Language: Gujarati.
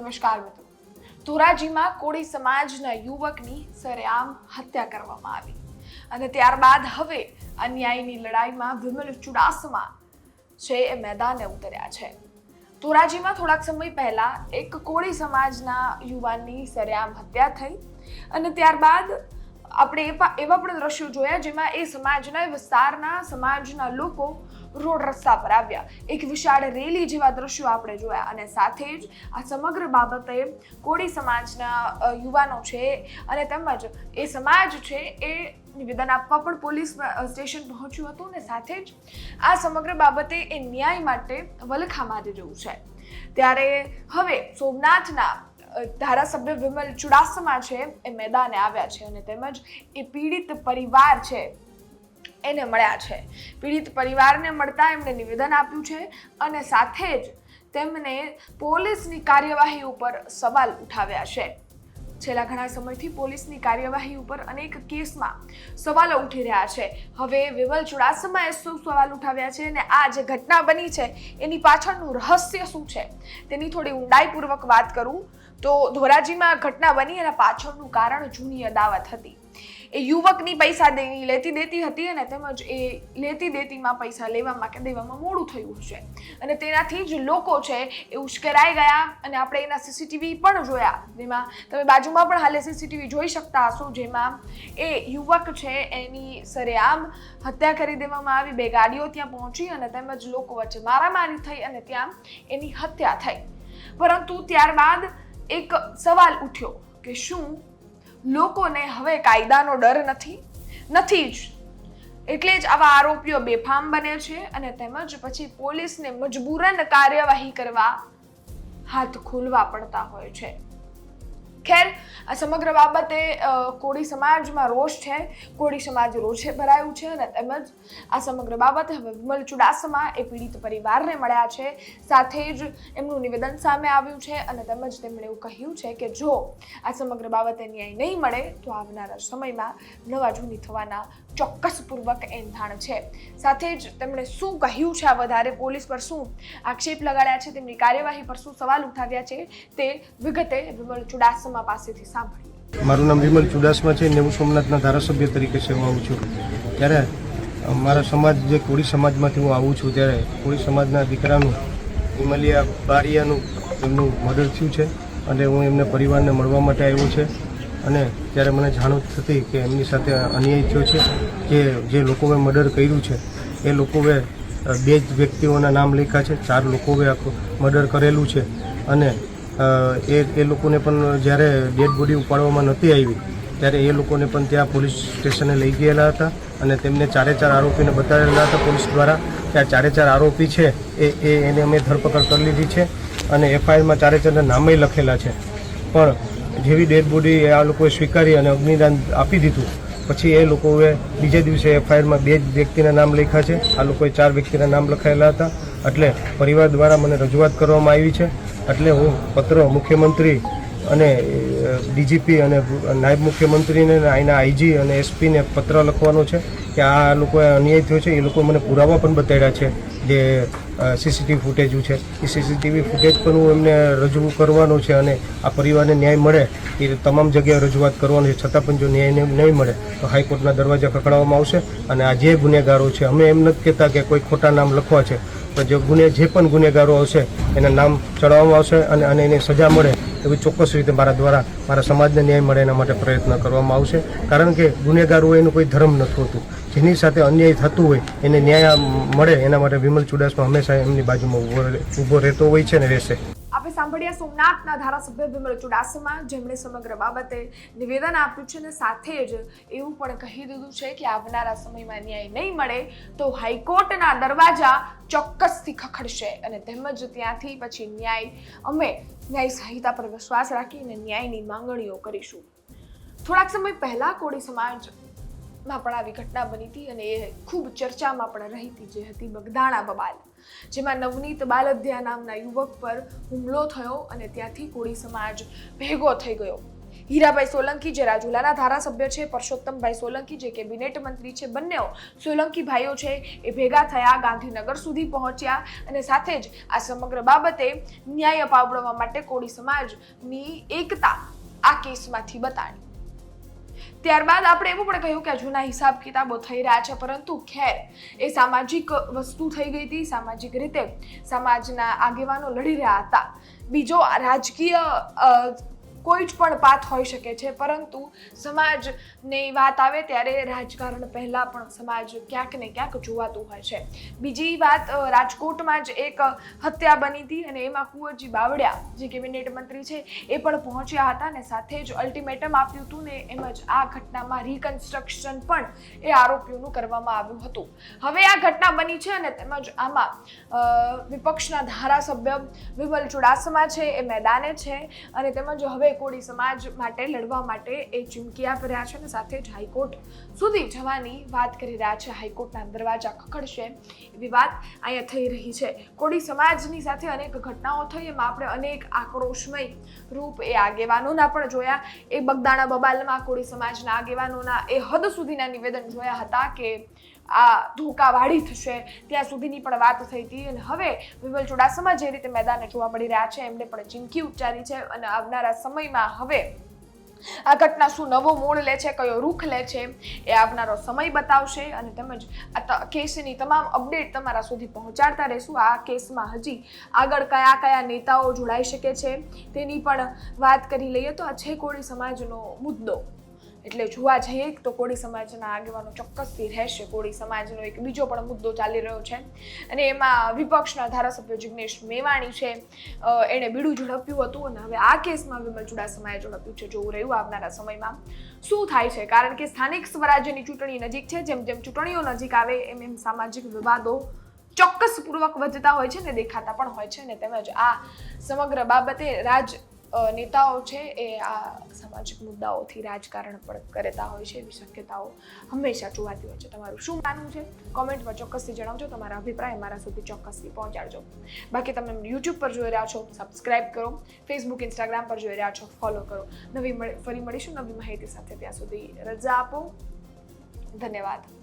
નમસ્કાર મિત્રો. ધોરાજીમાં કોળી સમાજના યુવકની સરેઆમ હત્યા કરવામાં આવી અને ત્યારબાદ હવે અન્યાયની લડાઈમાં વિમલ ચુડાસમા છે એ મેદાને ઉતર્યા છે. ધોરાજીમાં થોડાક સમય પહેલા એક કોળી સમાજના યુવાનની સરેઆમ હત્યા થઈ અને ત્યારબાદ આપણે એવા પણ દ્રશ્યો જોયા જેમાં એ સમાજના વિસ્તારના સમાજના લોકો રોડ રસ્તા પર આવ્યા. એક વિશાળ રેલી જેવા દ્રશ્યો આપણે જોયા અને સાથે જ આ સમગ્ર બાબતે કોળી સમાજના યુવાનો છે અને તેમજ એ સમાજ છે એ નિવેદન આપવા પણ પોલીસ સ્ટેશન પહોંચ્યું હતું અને સાથે જ આ સમગ્ર બાબતે એ ન્યાય માટે વલખા મારી રહ્યું છે. ત્યારે હવે સોમનાથના ધારાસભ્ય વિમલ ચુડાસમા છે એ મેદાને આવ્યા છે અને તેમજ એ પીડિત પરિવાર છે એને મળ્યા છે. પીડિત પરિવારને મળતા એમણે નિવેદન આપ્યું છે અને સાથે જ તેમને પોલીસની કાર્યવાહી ઉપર સવાલ ઉઠાવ્યા છે. છેલ્લા ઘણા સમયથી પોલીસની કાર્યવાહી ઉપર અનેક કેસમાં સવાલો ઉઠી રહ્યા છે. હવે વિમલ ચુડાસમાએ શું સવાલ ઉઠાવ્યા છે અને આ જે ઘટના બની છે એની પાછળનું રહસ્ય શું છે તેની થોડી ઊંડાઈપૂર્વક વાત કરું તો ધોરાજીમાં ઘટના બની એના પાછળનું કારણ જૂની અદાવત હતી. એ યુવકની પૈસા લેતી દેતી હતી અને તેમજ એ લેતી દેતીમાં પૈસા લેવામાં કે દેવામાં મોડું થયું હશે અને તેનાથી જ લોકો છે એ ઉશ્કેરાઈ ગયા અને આપણે એના સીસીટીવી પણ જોયા જેમાં તમે બાજુમાં પણ હાલે સીસીટીવી જોઈ શકતા હશો જેમાં એ યુવક છે એની સરેઆમ હત્યા કરી દેવામાં આવી. બે ગાડીઓ ત્યાં પહોંચી અને તેમજ લોકો વચ્ચે મારામારી થઈ અને ત્યાં એની હત્યા થઈ. પરંતુ ત્યારબાદ એક સવાલ ઉઠ્યો કે શું લોકોને હવે કાયદાનો ડર નથી જ એટલે જ આવા આરોપીઓ બેફામ બને છે અને તેમજ પછી પોલીસને મજબૂરન કાર્યવાહી કરવા હાથ ખોલવા પડતા હોય છે. ખેર આ સમગ્ર બાબતે કોળી સમાજમાં રોષ છે. કોળી સમાજ રોષે ભરાયું છે અને તેમજ આ સમગ્ર બાબતે હવે વિમલ ચુડાસમા એ પીડિત પરિવારને મળ્યા છે. સાથે જ એમનું નિવેદન સામે આવ્યું છે અને તેમજ તેમણે એવું કહ્યું છે કે જો આ સમગ્ર બાબતે ન્યાય નહીં મળે તો આવનારા સમયમાં નવા જૂની થવાના ચોક્કસપૂર્વક એંધાણ છે. સાથે જ તેમણે શું કહ્યું છે, આ વધારે પોલીસ પર શું આક્ષેપ લગાડ્યા છે, તેમની કાર્યવાહી પર શું સવાલ ઉઠાવ્યા છે તે વિગતે વિમલ ચુડાસમા પાસેથી સાંભળીએ. મારું નામ વિમલ ચુડાસમા છે ને હું સોમનાથના ધારાસભ્ય તરીકે સેવા આવું છું. ત્યારે મારા સમાજ જે કોળી સમાજમાંથી હું આવું છું ત્યારે કોળી સમાજના દીકરાનું વિમલિયા બારિયાનું એમનું મર્ડર થયું છે અને હું એમને પરિવારને મળવા માટે આવ્યો છે અને ત્યારે મને જાણ થતી કે એમની સાથે અન્યાય થયો છે કે જે લોકોએ મર્ડર કર્યું છે એ લોકોએ 2 જ વ્યક્તિઓના નામ લખ્યા છે. 4 લોકોએ આખું મર્ડર કરેલું છે અને એ લોકોને પણ જ્યારે ડેડ બોડી ઉપાડવામાં નહોતી આવી ત્યારે એ લોકોને પણ ત્યાં પોલીસ સ્ટેશને લઈ ગયેલા હતા અને તેમને 4 આરોપીને બતાવેલા હતા પોલીસ દ્વારા કે આ 4 આરોપી છે એને અમે ધરપકડ કરી લીધી છે અને એફઆઈઆરમાં 4 નામે લખેલા છે. પણ જેવી ડેડ બોડી આ લોકોએ સ્વીકારી અને અગ્નિદાન આપી દીધું પછી એ લોકોએ બીજા દિવસે એફઆઈઆરમાં 2 જ વ્યક્તિના નામ લખ્યા છે. આ લોકોએ 4 વ્યક્તિના નામ લખાયેલા હતા. એટલે પરિવાર દ્વારા મને રજૂઆત કરવામાં આવી છે. એટલે હું પત્ર મુખ્યમંત્રી અને ડીજીપી અને નાયબ મુખ્યમંત્રીને અહીંના આઈજી અને એસપીને પત્ર લખવાનો છે કે આ લોકોએ અન્યાય થયો છે. એ લોકો મને પુરાવા પણ બતાવ્યા છે જે સીસીટીવી ફૂટેજ છે. એ સીસીટીવી ફૂટેજ પણ હું એમને રજૂ કરવાનો છે અને આ પરિવારને ન્યાય મળે એ તમામ જગ્યાએ રજૂઆત કરવાની છે. છતાં પણ જો ન્યાય નહીં મળે તો હાઈકોર્ટના દરવાજા ખખડાવવામાં આવશે અને આ જે ગુનેગારો છે અમે એમ નથી કહેતા કે કોઈ ખોટા નામ લખવા છે પણ જે પણ ગુનેગારો હશે એના નામ ચડાવવામાં આવશે અને એને સજા મળે એવી ચોક્કસ રીતે મારા દ્વારા મારા સમાજને ન્યાય મળે એના માટે પ્રયત્ન કરવામાં આવશે. કારણ કે ગુનેગારો એનું કોઈ ધર્મ નથી હોતું. જેની સાથે અન્યાય થતું હોય એને ન્યાય મળે એના માટે વિમલ ચુડાસમા હંમેશા એમની બાજુમાં ઊભો રહેતો હોય છે ને રહેશે. આપણે સાંભળ્યા સોમનાથના ધારાસભ્ય વિમલ ચુડાસમા જેમણે સમગ્ર બાબતે નિવેદન આપ્યું છે અને સાથે જ એવું પણ કહી દીધું છે કે આવનારા સમયમાં ન્યાય નહીં મળે તો હાઈકોર્ટના દરવાજા ચોક્કસથી ખખડશે અને તેમજ ત્યાંથી પછી ન્યાય સંહિતા પર વિશ્વાસ રાખીને ન્યાયની માંગણીઓ કરીશું. થોડાક સમય પહેલા કોળી સમાજમાં પણ આવી ઘટના બની હતી અને એ ખૂબ ચર્ચામાં પણ રહી હતી જે હતી બગદાણા બબાલ, જેમાં નવનીત બાલદિયા નામના યુવક પર હુમલો થયો અને ત્યાંથી કોળી સમાજ ભેગો થઈ ગયો. હીરાભાઈ સોલંકી જે રાજુલાના ધારાસભ્ય છે, પરસોત્તમભાઈ સોલંકી જે કેબિનેટ મંત્રી છે, બંને સોલંકી ભાઈઓ છે એ ભેગા થયા, ગાંધીનગર સુધી પહોંચ્યા અને સાથે જ આ સમગ્ર બાબતે ન્યાય અપાવડાવવા માટે કોળી સમાજની એકતા આ કેસમાંથી બતાડી. ત્યારબાદ આપણે એવું પણ કહ્યું કે જૂના હિસાબ કિતાબો થઈ રહ્યા છે, પરંતુ ખેર એ સામાજિક વસ્તુ થઈ ગઈ હતી. સામાજિક રીતે સમાજના આગેવાનો લડી રહ્યા હતા. બીજો રાજકીય કોઈ જ પણ પાથ હોઈ શકે છે, પરંતુ સમાજની વાત આવે ત્યારે રાજકારણ પહેલા પણ સમાજ ક્યાંક ને ક્યાંક જોવાતું હોય છે. બીજી વાત, રાજકોટમાં જ એક હત્યા બની હતી અને એમાં કુંવરજી બાવળિયા જે કેબિનેટ મંત્રી છે એ પણ પહોંચ્યા હતા અને સાથે જ અલ્ટિમેટમ આપ્યું હતું ને એમ જ આ ઘટનામાં રિકન્સ્ટ્રક્શન પણ એ આરોપીઓનું કરવામાં આવ્યું હતું. હવે આ ઘટના બની છે અને તેમજ આમાં વિપક્ષના ધારાસભ્ય વિમલ ચુડાસમા છે એ મેદાને છે અને તેમજ હવે કોળી સમાજ માટે લડવા માટે એ ચીમકી આપી રહ્યા છે અને સાથે જ હાઈકોર્ટ સુધી જવાની વાત કરી રહ્યા છે. હાઈકોર્ટના દરવાજા ખખડશે એવી વાત અહીંયા થઈ રહી છે. કોળી સમાજની સાથે અનેક ઘટનાઓ થઈ, એમાં આપણે અનેક આક્રોશમય રૂપ એ આગેવાનોના પણ જોયા. એ બગદાણા બબાલમાં કોળી સમાજના આગેવાનોના એ હદ સુધીના નિવેદન જોયા હતા કે આ ધોકાવાળી થશે ત્યાં સુધીની પણ વાત થઈ હતી. અને હવે વિમલ ચુડાસમા જે રીતે મેદાને જોવા મળી રહ્યા છે એમને પણ ચીમકી ઉચ્ચારી છે અને આવનારા સમયમાં હવે આ ઘટના શું નવો મોડ લે છે, કયો રૂખ લે છે એ આવનારો સમય બતાવશે અને તેમજ આ કેસની તમામ અપડેટ તમારા સુધી પહોંચાડતા રહેશું. આ કેસમાં હજી આગળ કયા કયા નેતાઓ જોડાઈ શકે છે તેની પણ વાત કરી લઈએ તો આ છે કોળી સમાજનો મુદ્દો. એટલે જોવા જઈએ તો કોળી સમાજના આગેવાનો ચોક્કસથી રહેશે. કોળી સમાજનો એક બીજો પણ મુદ્દો ચાલી રહ્યો છે અને એમાં વિપક્ષના ધારાસભ્ય જિગ્નેશ મેવાણી છે, એણે બીડું ઝડપ્યું હતું અને હવે આ કેસમાં વિમલ ચુડાસમાએ ઝડપ્યું છે. જોવું રહ્યું આવનારા સમયમાં શું થાય છે, કારણ કે સ્થાનિક સ્વરાજ્યની ચૂંટણી નજીક છે. જેમ જેમ ચૂંટણીઓ નજીક આવે એમ એમ સામાજિક વિવાદો ચોક્કસપૂર્વક વધતા હોય છે ને દેખાતા પણ હોય છે. અને તેમજ આ સમગ્ર બાબતે નેતાઓ છે એ આ સામાજિક મુદ્દાઓથી રાજકારણ પણ કરતા હોય છે. એવી શક્યતાઓ હંમેશા જોવાતી હોય છે. તમારું શું માનવું છે કોમેન્ટમાં ચોક્કસથી જણાવજો. તમારા અભિપ્રાય મારા સુધી ચોક્કસથી પહોંચાડજો. બાકી તમે યુટ્યુબ પર જોઈ રહ્યા છો, સબસ્ક્રાઇબ કરો. ફેસબુક, ઇન્સ્ટાગ્રામ પર જોઈ રહ્યા છો, ફોલો કરો. ફરી મળીશું નવી માહિતી સાથે. ત્યાં સુધી રજા આપો. ધન્યવાદ.